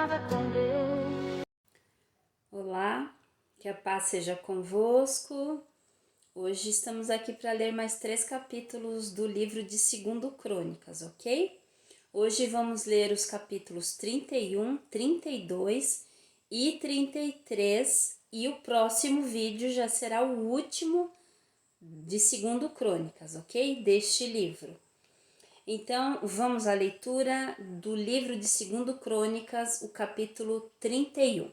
caminhava com Deus. Olá, que a paz seja convosco. Hoje estamos aqui para ler mais 3 capítulos do livro de 2 Crônicas, ok? Hoje vamos ler os capítulos 31, 32 e 33 e o próximo vídeo já será o último de 2 Crônicas, ok? Deste livro. Então, vamos à leitura do livro de 2 Crônicas, o capítulo 31.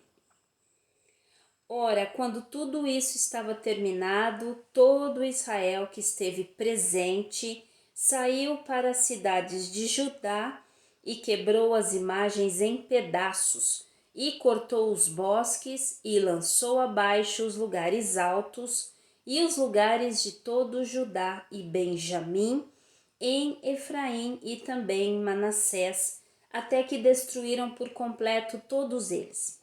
Ora, quando tudo isso estava terminado, todo Israel que esteve presente saiu para as cidades de Judá e quebrou as imagens em pedaços, e cortou os bosques e lançou abaixo os lugares altos e os lugares de todo Judá e Benjamim, em Efraim e também em Manassés, até que destruíram por completo todos eles.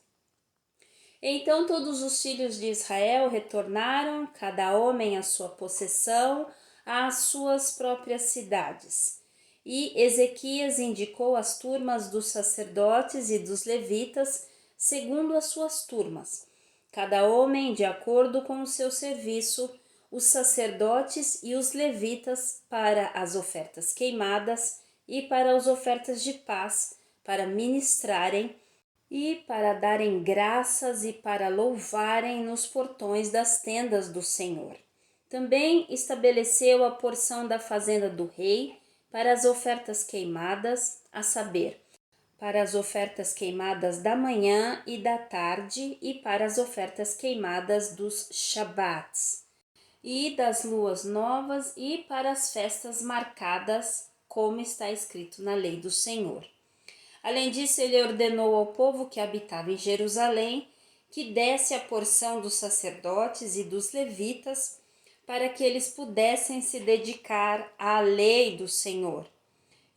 Então todos os filhos de Israel retornaram, cada homem à sua possessão, às suas próprias cidades. E Ezequias indicou as turmas dos sacerdotes e dos levitas, segundo as suas turmas, cada homem de acordo com o seu serviço, os sacerdotes e os levitas para as ofertas queimadas e para as ofertas de paz, para ministrarem e para darem graças e para louvarem nos portões das tendas do Senhor. Também estabeleceu a porção da fazenda do rei para as ofertas queimadas, a saber, para as ofertas queimadas da manhã e da tarde e para as ofertas queimadas dos Shabats e das luas novas e para as festas marcadas, como está escrito na lei do Senhor. Além disso, ele ordenou ao povo que habitava em Jerusalém que desse a porção dos sacerdotes e dos levitas para que eles pudessem se dedicar à lei do Senhor.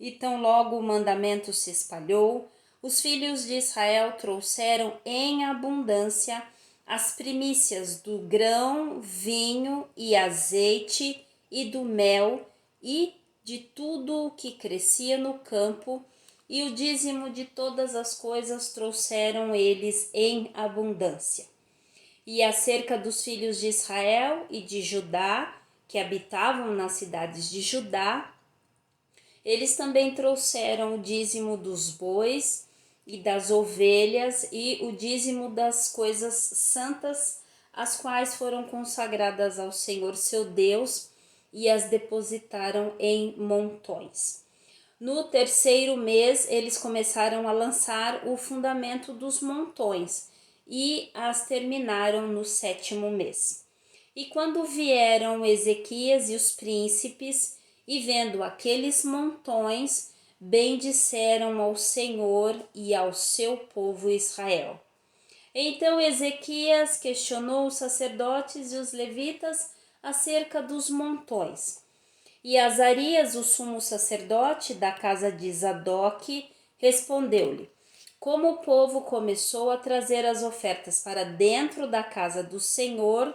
E tão logo o mandamento se espalhou, os filhos de Israel trouxeram em abundância as primícias do grão, vinho e azeite e do mel e de tudo o que crescia no campo, e o dízimo de todas as coisas trouxeram eles em abundância. E acerca dos filhos de Israel e de Judá, que habitavam nas cidades de Judá, eles também trouxeram o dízimo dos bois e das ovelhas e o dízimo das coisas santas, as quais foram consagradas ao Senhor seu Deus, e as depositaram em montões. No 3º mês, eles começaram a lançar o fundamento dos montões e as terminaram no 7º mês. E quando vieram Ezequias e os príncipes, e vendo aqueles montões, bendisseram ao Senhor e ao seu povo Israel. Então Ezequias questionou os sacerdotes e os levitas acerca dos montões. E Azarias, o sumo sacerdote da casa de Zadoque, respondeu-lhe: como o povo começou a trazer as ofertas para dentro da casa do Senhor,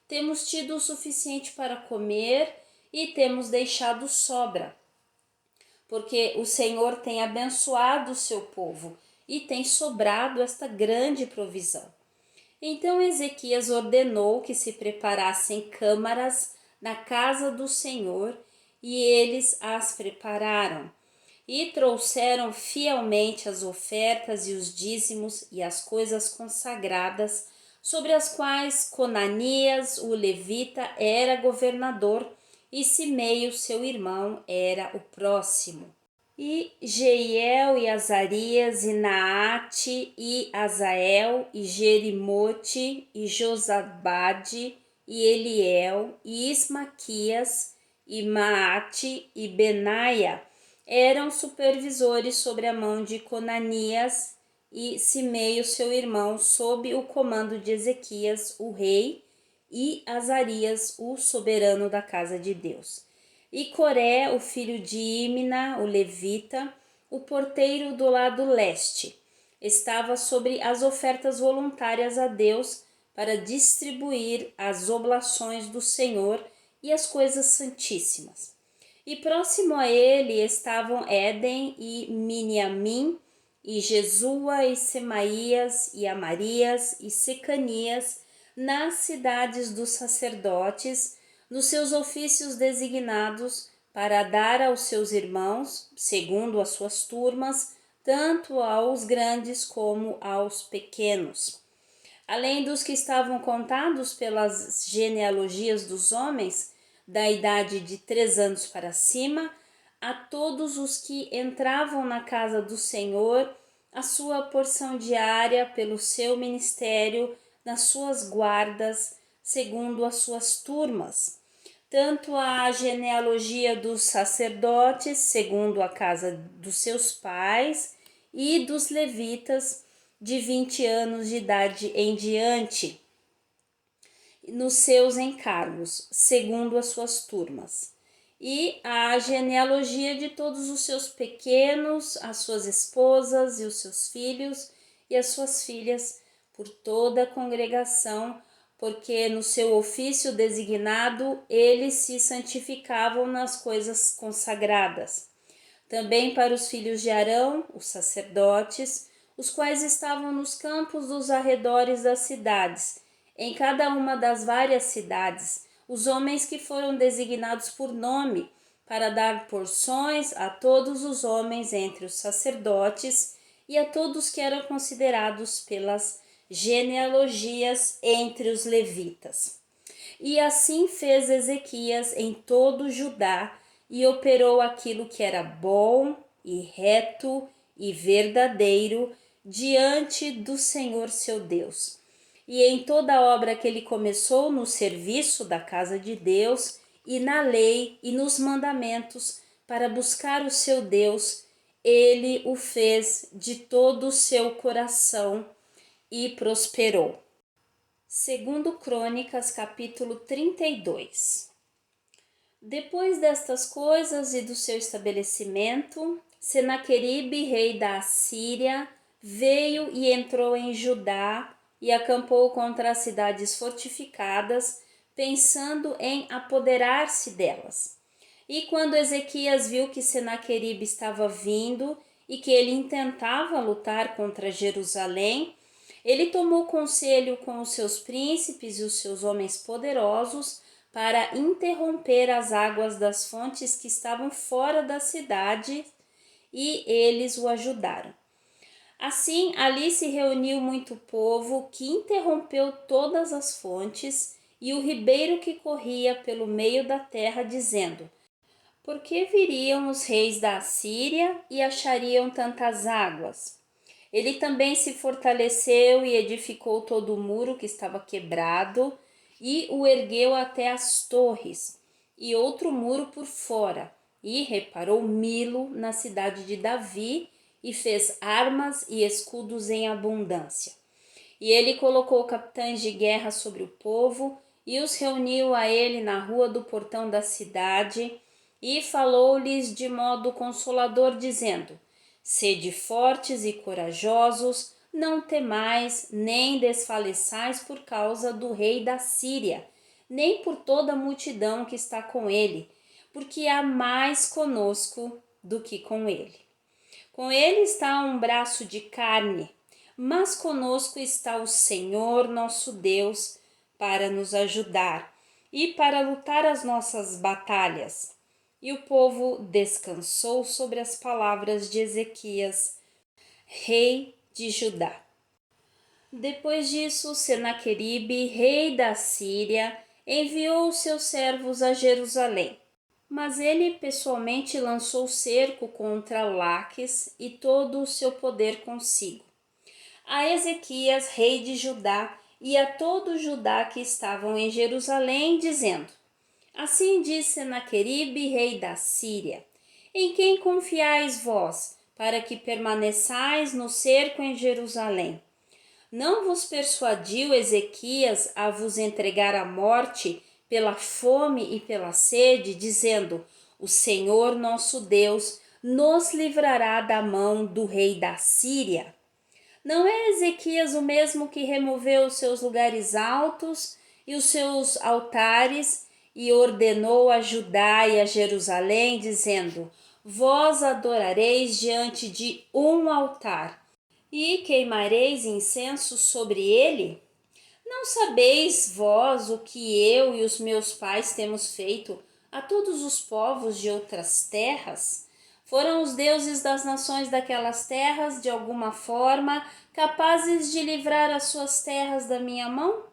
temos tido o suficiente para comer e temos deixado sobra, porque o Senhor tem abençoado o seu povo e tem sobrado esta grande provisão. Então Ezequias ordenou que se preparassem câmaras na casa do Senhor, e eles as prepararam, e trouxeram fielmente as ofertas e os dízimos e as coisas consagradas, sobre as quais Conanias, o levita, era governador, e Simei, seu irmão, era o próximo. E Jeiel e Azarias e Naate e Azael e Jerimote e Josabade e Eliel e Ismaquias e Maate e Benaia eram supervisores sobre a mão de Conanias, e Simei, seu irmão, sob o comando de Ezequias, o rei, e Azarias, o soberano da casa de Deus. E Coré, o filho de Imna, o levita, o porteiro do lado leste, estava sobre as ofertas voluntárias a Deus para distribuir as oblações do Senhor e as coisas santíssimas. E próximo a ele estavam Éden e Miniamim, e Jesua, e Semaías, e Amarias, e Secanias, nas cidades dos sacerdotes, nos seus ofícios designados, para dar aos seus irmãos, segundo as suas turmas, tanto aos grandes como aos pequenos. Além dos que estavam contados pelas genealogias dos homens, da idade de 3 anos para cima, a todos os que entravam na casa do Senhor, a sua porção diária pelo seu ministério, nas suas guardas, segundo as suas turmas. Tanto a genealogia dos sacerdotes, segundo a casa dos seus pais, e dos levitas, de 20 anos de idade em diante, nos seus encargos, segundo as suas turmas. E a genealogia de todos os seus pequenos, as suas esposas e os seus filhos e as suas filhas, por toda a congregação, porque no seu ofício designado eles se santificavam nas coisas consagradas. Também para os filhos de Arão, os sacerdotes, os quais estavam nos campos dos arredores das cidades, em cada uma das várias cidades, os homens que foram designados por nome, para dar porções a todos os homens entre os sacerdotes e a todos que eram considerados pelas genealogias entre os levitas. E assim fez Ezequias em todo Judá, e operou aquilo que era bom e reto e verdadeiro diante do Senhor seu Deus. E em toda a obra que ele começou no serviço da casa de Deus, e na lei e nos mandamentos, para buscar o seu Deus, ele o fez de todo o seu coração e prosperou. Segundo Crônicas, capítulo 32. Depois destas coisas e do seu estabelecimento, Senaqueribe, rei da Assíria, veio e entrou em Judá e acampou contra as cidades fortificadas, pensando em apoderar-se delas. E quando Ezequias viu que Senaqueribe estava vindo e que ele intentava lutar contra Jerusalém, ele tomou conselho com os seus príncipes e os seus homens poderosos para interromper as águas das fontes que estavam fora da cidade, e eles o ajudaram. Assim, ali se reuniu muito povo, que interrompeu todas as fontes e o ribeiro que corria pelo meio da terra, dizendo: por que viriam os reis da Assíria e achariam tantas águas? Ele também se fortaleceu e edificou todo o muro que estava quebrado, e o ergueu até as torres, e outro muro por fora, e reparou Milo na cidade de Davi, e fez armas e escudos em abundância. E ele colocou capitães de guerra sobre o povo, e os reuniu a ele na rua do portão da cidade, e falou-lhes de modo consolador, dizendo: sede fortes e corajosos, não temais, nem desfaleçais por causa do rei da Síria, nem por toda a multidão que está com ele, porque há mais conosco do que com ele. Com ele está um braço de carne, mas conosco está o Senhor nosso Deus para nos ajudar e para lutar as nossas batalhas. E o povo descansou sobre as palavras de Ezequias, rei de Judá. Depois disso, Senaqueribe, rei da Síria, enviou os seus servos a Jerusalém. Mas ele pessoalmente lançou cerco contra Laques e todo o seu poder consigo. A Ezequias, rei de Judá, e a todo Judá que estavam em Jerusalém, dizendo: assim diz Senaqueribe, rei da Síria: em quem confiais vós, para que permaneçais no cerco em Jerusalém? Não vos persuadiu Ezequias a vos entregar à morte pela fome e pela sede, dizendo: o Senhor nosso Deus nos livrará da mão do rei da Síria? Não é Ezequias o mesmo que removeu os seus lugares altos e os seus altares e ordenou a Judá e a Jerusalém, dizendo: vós adorareis diante de um altar e queimareis incenso sobre ele? Não sabeis vós o que eu e os meus pais temos feito a todos os povos de outras terras? Foram os deuses das nações daquelas terras, de alguma forma, capazes de livrar as suas terras da minha mão?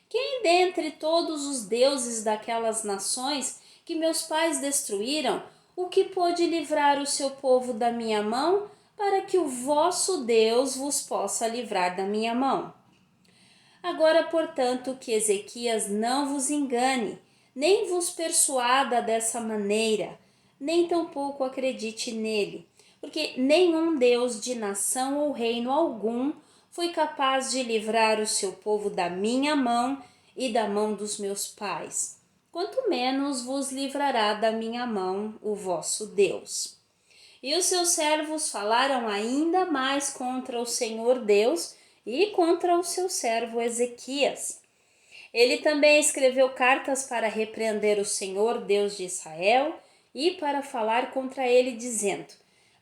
Quem dentre todos os deuses daquelas nações que meus pais destruíram, o que pôde livrar o seu povo da minha mão, para que o vosso Deus vos possa livrar da minha mão? Agora, portanto, que Ezequias não vos engane, nem vos persuada dessa maneira, nem tampouco acredite nele, porque nenhum Deus de nação ou reino algum foi capaz de livrar o seu povo da minha mão e da mão dos meus pais, quanto menos vos livrará da minha mão o vosso Deus. E os seus servos falaram ainda mais contra o Senhor Deus e contra o seu servo Ezequias. Ele também escreveu cartas para repreender o Senhor Deus de Israel e para falar contra ele, dizendo: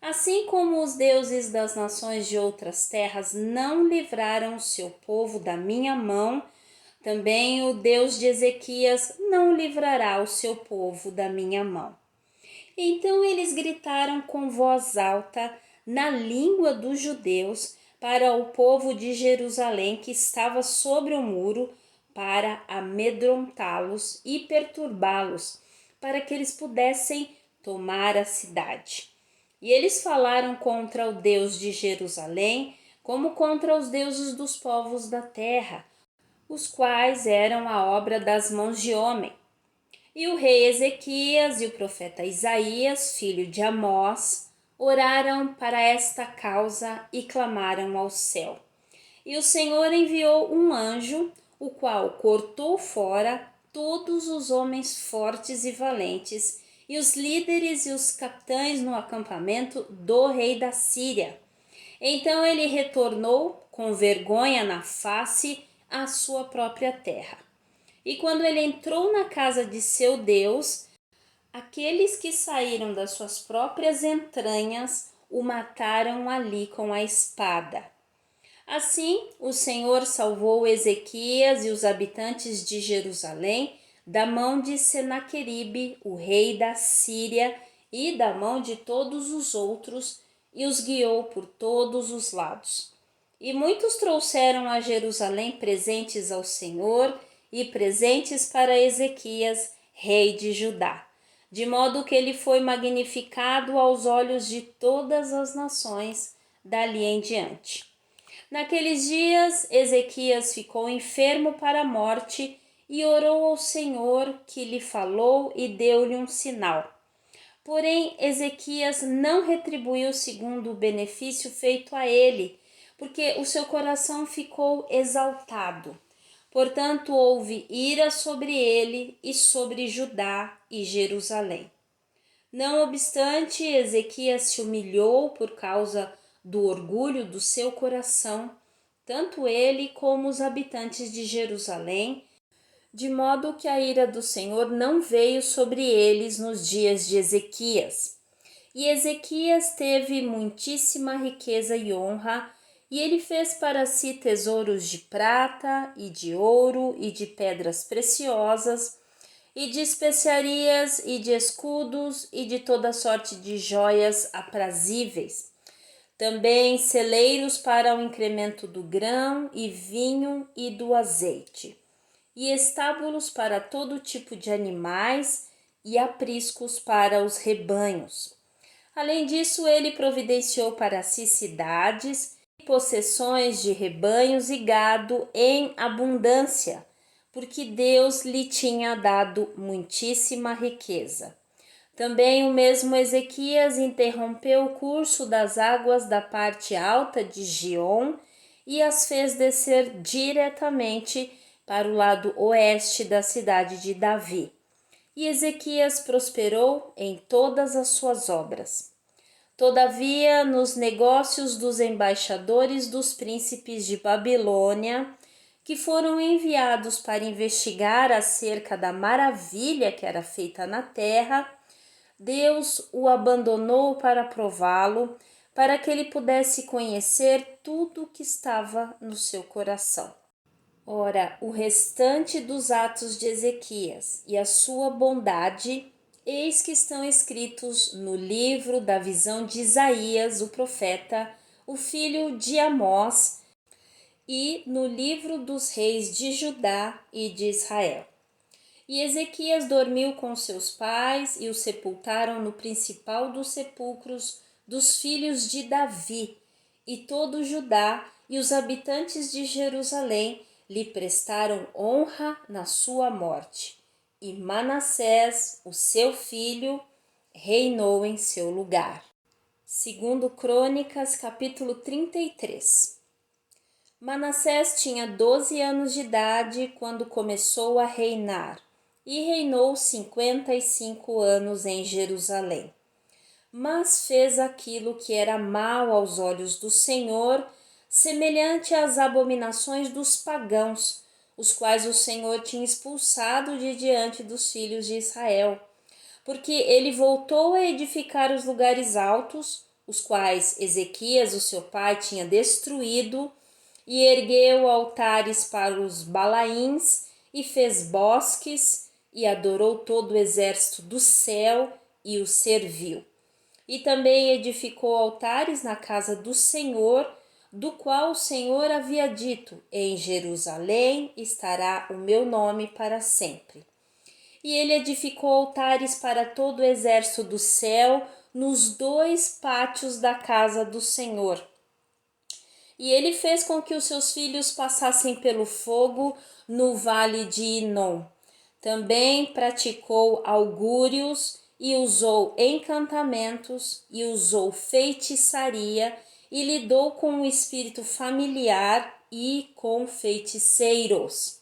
assim como os deuses das nações de outras terras não livraram o seu povo da minha mão, também o Deus de Ezequias não livrará o seu povo da minha mão. Então eles gritaram com voz alta, na língua dos judeus, para o povo de Jerusalém que estava sobre o muro, para amedrontá-los e perturbá-los, para que eles pudessem tomar a cidade. E eles falaram contra o Deus de Jerusalém, como contra os deuses dos povos da terra, os quais eram a obra das mãos de homem. E o rei Ezequias e o profeta Isaías, filho de Amós, oraram para esta causa e clamaram ao céu. E o Senhor enviou um anjo, o qual cortou fora todos os homens fortes e valentes, e os líderes e os capitães no acampamento do rei da Síria. Então ele retornou com vergonha na face à sua própria terra. E quando ele entrou na casa de seu Deus, aqueles que saíram das suas próprias entranhas o mataram ali com a espada. Assim, o Senhor salvou Ezequias e os habitantes de Jerusalém da mão de Senaqueribe, o rei da Síria, e da mão de todos os outros, e os guiou por todos os lados. E muitos trouxeram a Jerusalém presentes ao Senhor e presentes para Ezequias, rei de Judá, de modo que ele foi magnificado aos olhos de todas as nações dali em diante. Naqueles dias, Ezequias ficou enfermo para a morte e orou ao Senhor, que lhe falou e deu-lhe um sinal. Porém, Ezequias não retribuiu segundo o benefício feito a ele, porque o seu coração ficou exaltado. Portanto, houve ira sobre ele e sobre Judá e Jerusalém. Não obstante, Ezequias se humilhou por causa do orgulho do seu coração, tanto ele como os habitantes de Jerusalém, de modo que a ira do Senhor não veio sobre eles nos dias de Ezequias. E Ezequias teve muitíssima riqueza e honra, e ele fez para si tesouros de prata e de ouro e de pedras preciosas, e de especiarias e de escudos e de toda sorte de joias aprazíveis. Também celeiros para o incremento do grão e vinho e do azeite, e estábulos para todo tipo de animais e apriscos para os rebanhos. Além disso, ele providenciou para si cidades e possessões de rebanhos e gado em abundância, porque Deus lhe tinha dado muitíssima riqueza. Também o mesmo Ezequias interrompeu o curso das águas da parte alta de Giom e as fez descer diretamente para o lado oeste da cidade de Davi. E Ezequias prosperou em todas as suas obras. Todavia, nos negócios dos embaixadores dos príncipes de Babilônia, que foram enviados para investigar acerca da maravilha que era feita na terra, Deus o abandonou para prová-lo, para que ele pudesse conhecer tudo o que estava no seu coração. Ora, o restante dos atos de Ezequias e a sua bondade, eis que estão escritos no livro da visão de Isaías, o profeta, o filho de Amós, e no livro dos reis de Judá e de Israel. E Ezequias dormiu com seus pais e o sepultaram no principal dos sepulcros dos filhos de Davi, e todo Judá e os habitantes de Jerusalém lhe prestaram honra na sua morte. E Manassés, o seu filho, reinou em seu lugar. Segundo Crônicas, capítulo 33. Manassés tinha 12 anos de idade quando começou a reinar, e reinou 55 anos em Jerusalém. Mas fez aquilo que era mal aos olhos do Senhor, semelhante às abominações dos pagãos, os quais o Senhor tinha expulsado de diante dos filhos de Israel, porque ele voltou a edificar os lugares altos, os quais Ezequias, o seu pai, tinha destruído, e ergueu altares para os Balaíns, e fez bosques, e adorou todo o exército do céu, e o serviu. E também edificou altares na casa do Senhor, do qual o Senhor havia dito: em Jerusalém estará o meu nome para sempre. E ele edificou altares para todo o exército do céu, nos 2 pátios da casa do Senhor. E ele fez com que os seus filhos passassem pelo fogo no vale de Inom. Também praticou augúrios e usou encantamentos e usou feitiçaria e lidou com o espírito familiar e com feiticeiros.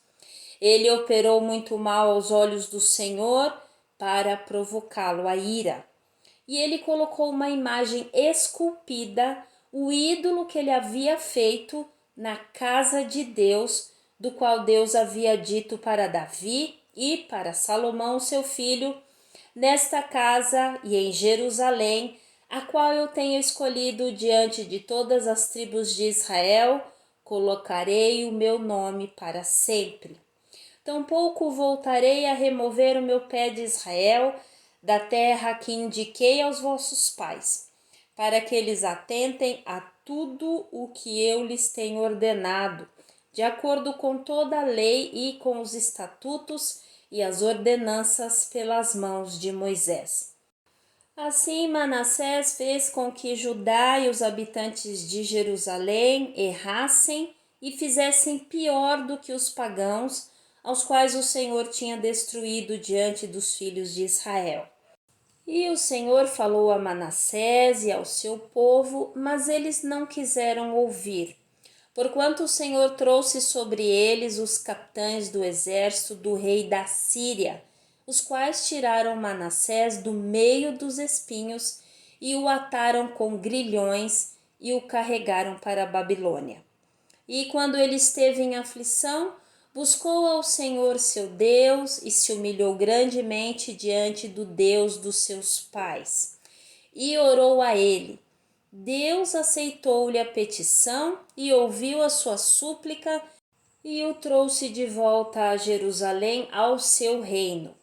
Ele operou muito mal aos olhos do Senhor para provocá-lo à ira. E ele colocou uma imagem esculpida, o ídolo que ele havia feito na casa de Deus, do qual Deus havia dito para Davi e para Salomão, seu filho: nesta casa e em Jerusalém, a qual eu tenho escolhido diante de todas as tribos de Israel, colocarei o meu nome para sempre. Tampouco voltarei a remover o meu pé de Israel, da terra que indiquei aos vossos pais, para que eles atentem a tudo o que eu lhes tenho ordenado, de acordo com toda a lei e com os estatutos e as ordenanças pelas mãos de Moisés. Assim Manassés fez com que Judá e os habitantes de Jerusalém errassem e fizessem pior do que os pagãos, aos quais o Senhor tinha destruído diante dos filhos de Israel. E o Senhor falou a Manassés e ao seu povo, mas eles não quiseram ouvir, porquanto o Senhor trouxe sobre eles os capitães do exército do rei da Síria, os quais tiraram Manassés do meio dos espinhos e o ataram com grilhões e o carregaram para a Babilônia. E quando ele esteve em aflição, buscou ao Senhor seu Deus e se humilhou grandemente diante do Deus dos seus pais. E orou a ele. Deus aceitou-lhe a petição e ouviu a sua súplica e o trouxe de volta a Jerusalém ao seu reino.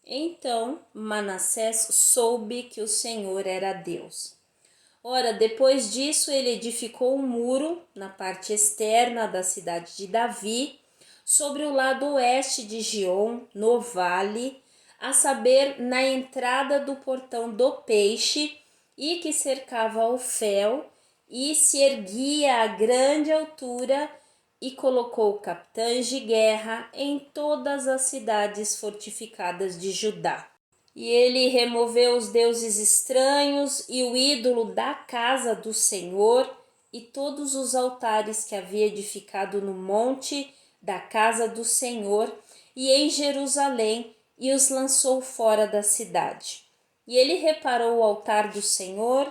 Então Manassés soube que o Senhor era Deus. Ora, depois disso ele edificou um muro na parte externa da cidade de Davi, sobre o lado oeste de Giom, no vale, a saber, na entrada do portão do peixe, e que cercava Ofel, e se erguia a grande altura, e colocou capitães de guerra em todas as cidades fortificadas de Judá. E ele removeu os deuses estranhos e o ídolo da casa do Senhor e todos os altares que havia edificado no monte da casa do Senhor e em Jerusalém, e os lançou fora da cidade. E ele reparou o altar do Senhor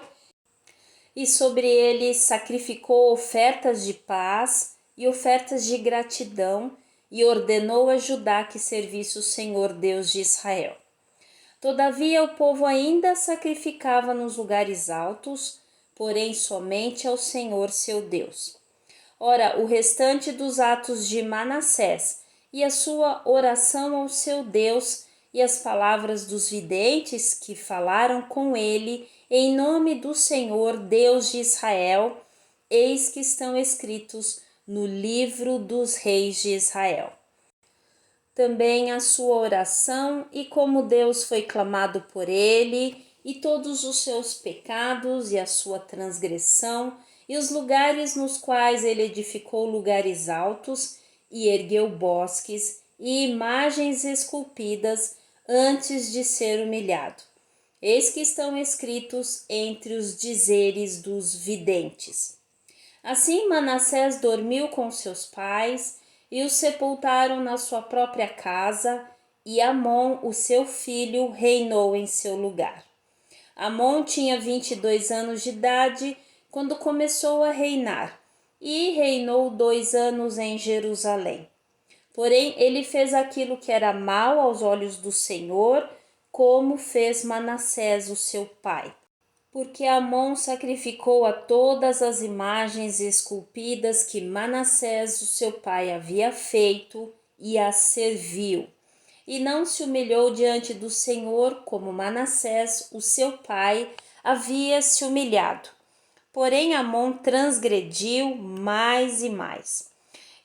e sobre ele sacrificou ofertas de paz e ofertas de gratidão, e ordenou a Judá que servisse o Senhor Deus de Israel. Todavia o povo ainda sacrificava nos lugares altos, porém somente ao Senhor seu Deus. Ora, o restante dos atos de Manassés e a sua oração ao seu Deus e as palavras dos videntes que falaram com ele em nome do Senhor Deus de Israel, eis que estão escritos no livro dos reis de Israel. Também a sua oração e como Deus foi clamado por ele, e todos os seus pecados e a sua transgressão, e os lugares nos quais ele edificou lugares altos e ergueu bosques e imagens esculpidas antes de ser humilhado. Eis que estão escritos entre os dizeres dos videntes. Assim Manassés dormiu com seus pais e os sepultaram na sua própria casa, e Amon, o seu filho, reinou em seu lugar. Amon tinha 22 anos de idade quando começou a reinar, e reinou 2 anos em Jerusalém. Porém, ele fez aquilo que era mal aos olhos do Senhor, como fez Manassés, o seu pai. Porque Amon sacrificou a todas as imagens esculpidas que Manassés, o seu pai, havia feito e as serviu. E não se humilhou diante do Senhor como Manassés, o seu pai, havia se humilhado. Porém, Amon transgrediu mais e mais.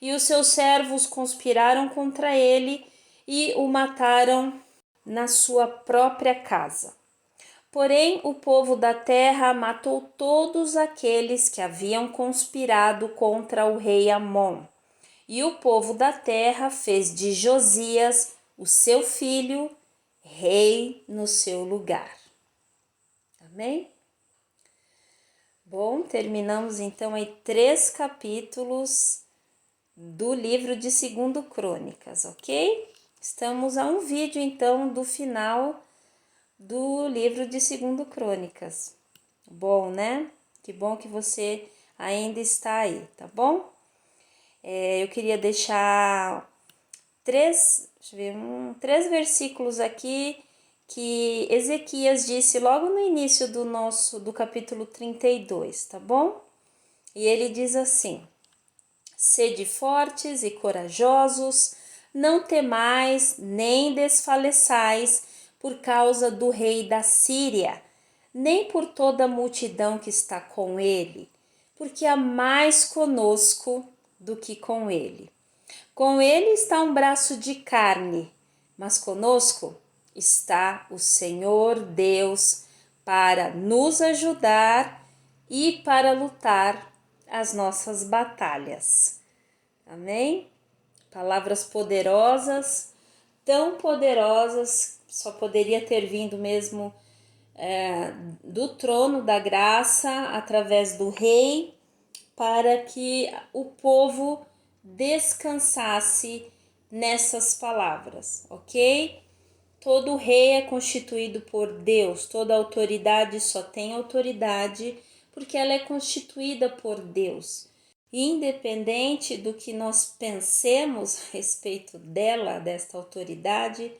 E os seus servos conspiraram contra ele e o mataram na sua própria casa. Porém, o povo da terra matou todos aqueles que haviam conspirado contra o rei Amon. E o povo da terra fez de Josias, o seu filho, rei no seu lugar. Amém? Bom, terminamos então aí 3 capítulos do livro de 2 Crônicas, ok? Estamos a um vídeo então do final do livro de 2 Crônicas. Bom, né? Que bom que você ainda está aí, tá bom? Eu queria deixar 3 versículos aqui que Ezequias disse logo no início do capítulo 32, tá bom? E ele diz assim: sede fortes e corajosos, não temais nem desfaleçais por causa do rei da Síria, nem por toda a multidão que está com ele, porque há mais conosco do que com ele. Com ele está um braço de carne, mas conosco está o Senhor Deus para nos ajudar e para lutar as nossas batalhas. Amém? Palavras poderosas, tão poderosas, só poderia ter vindo mesmo do trono da graça, através do rei, para que o povo descansasse nessas palavras, ok? Todo rei é constituído por Deus, toda autoridade só tem autoridade porque ela é constituída por Deus. Independente do que nós pensemos a respeito dela, desta autoridade,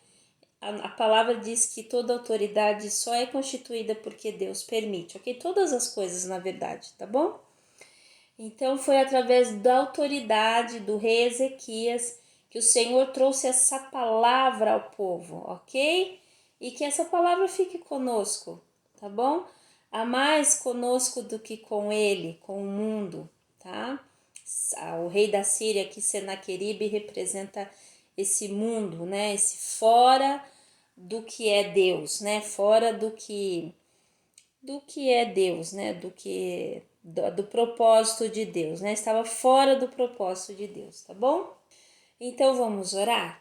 a palavra diz que toda autoridade só é constituída porque Deus permite, ok? Todas as coisas, na verdade, tá bom? Então, foi através da autoridade do rei Ezequias que o Senhor trouxe essa palavra ao povo, ok? E que essa palavra fique conosco, tá bom? Há mais conosco do que com ele, com o mundo, tá? O rei da Síria, que Senaqueribe, representa esse mundo, né? Esse fora do que é Deus, né? Fora do que é Deus, né? Do propósito de Deus, né? Estava fora do propósito de Deus, tá bom? Então vamos orar?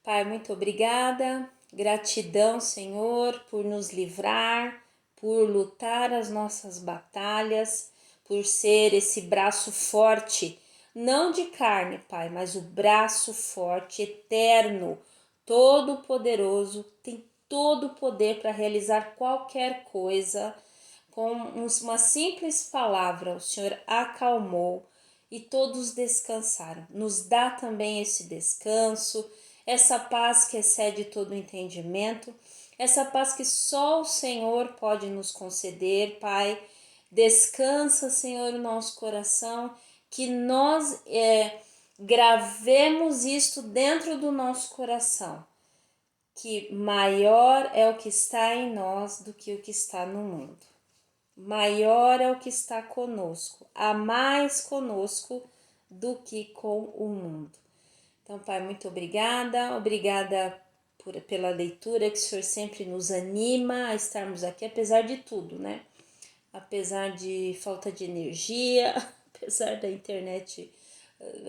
Pai, muito obrigada, gratidão, Senhor, por nos livrar, por lutar as nossas batalhas, por ser esse braço forte, não de carne, Pai, mas o braço forte, eterno, todo-poderoso, tem todo o poder para realizar qualquer coisa. Com uma simples palavra, o Senhor acalmou e todos descansaram. Nos dá também esse descanso, essa paz que excede todo o entendimento, essa paz que só o Senhor pode nos conceder, Pai. Descansa, Senhor, o nosso coração, que nós gravemos isto dentro do nosso coração, que maior é o que está em nós do que o que está no mundo. Maior é o que está conosco, há mais conosco do que com o mundo. Então, Pai, muito obrigada pela leitura, que o Senhor sempre nos anima a estarmos aqui, apesar de tudo, né? Apesar de falta de energia, apesar da internet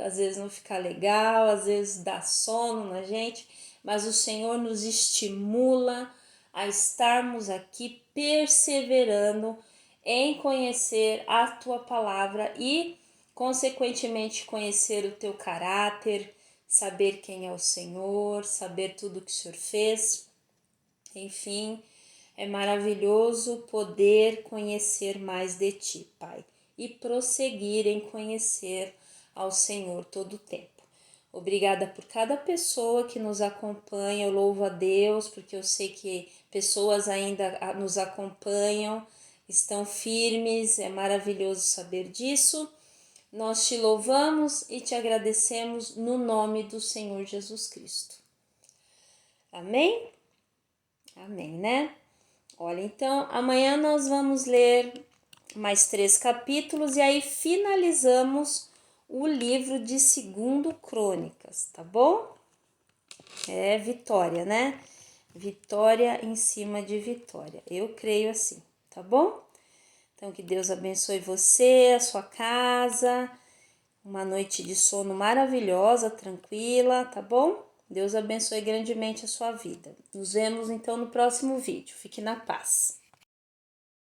às vezes não ficar legal, às vezes dá sono na gente, mas o Senhor nos estimula a estarmos aqui perseverando em conhecer a Tua palavra e, consequentemente, conhecer o Teu caráter, saber quem é o Senhor, saber tudo que o Senhor fez, enfim. É maravilhoso poder conhecer mais de Ti, Pai, e prosseguir em conhecer ao Senhor todo o tempo. Obrigada por cada pessoa que nos acompanha, eu louvo a Deus, porque eu sei que pessoas ainda nos acompanham, estão firmes, é maravilhoso saber disso. Nós te louvamos e te agradecemos no nome do Senhor Jesus Cristo. Amém? Amém, né? Olha, então amanhã nós vamos ler mais 3 capítulos e aí finalizamos o livro de 2 Crônicas, tá bom? É vitória, né? Vitória em cima de vitória. Eu creio assim, tá bom? Então que Deus abençoe você, a sua casa, uma noite de sono maravilhosa, tranquila, tá bom? Deus abençoe grandemente a sua vida. Nos vemos então no próximo vídeo. Fique na paz.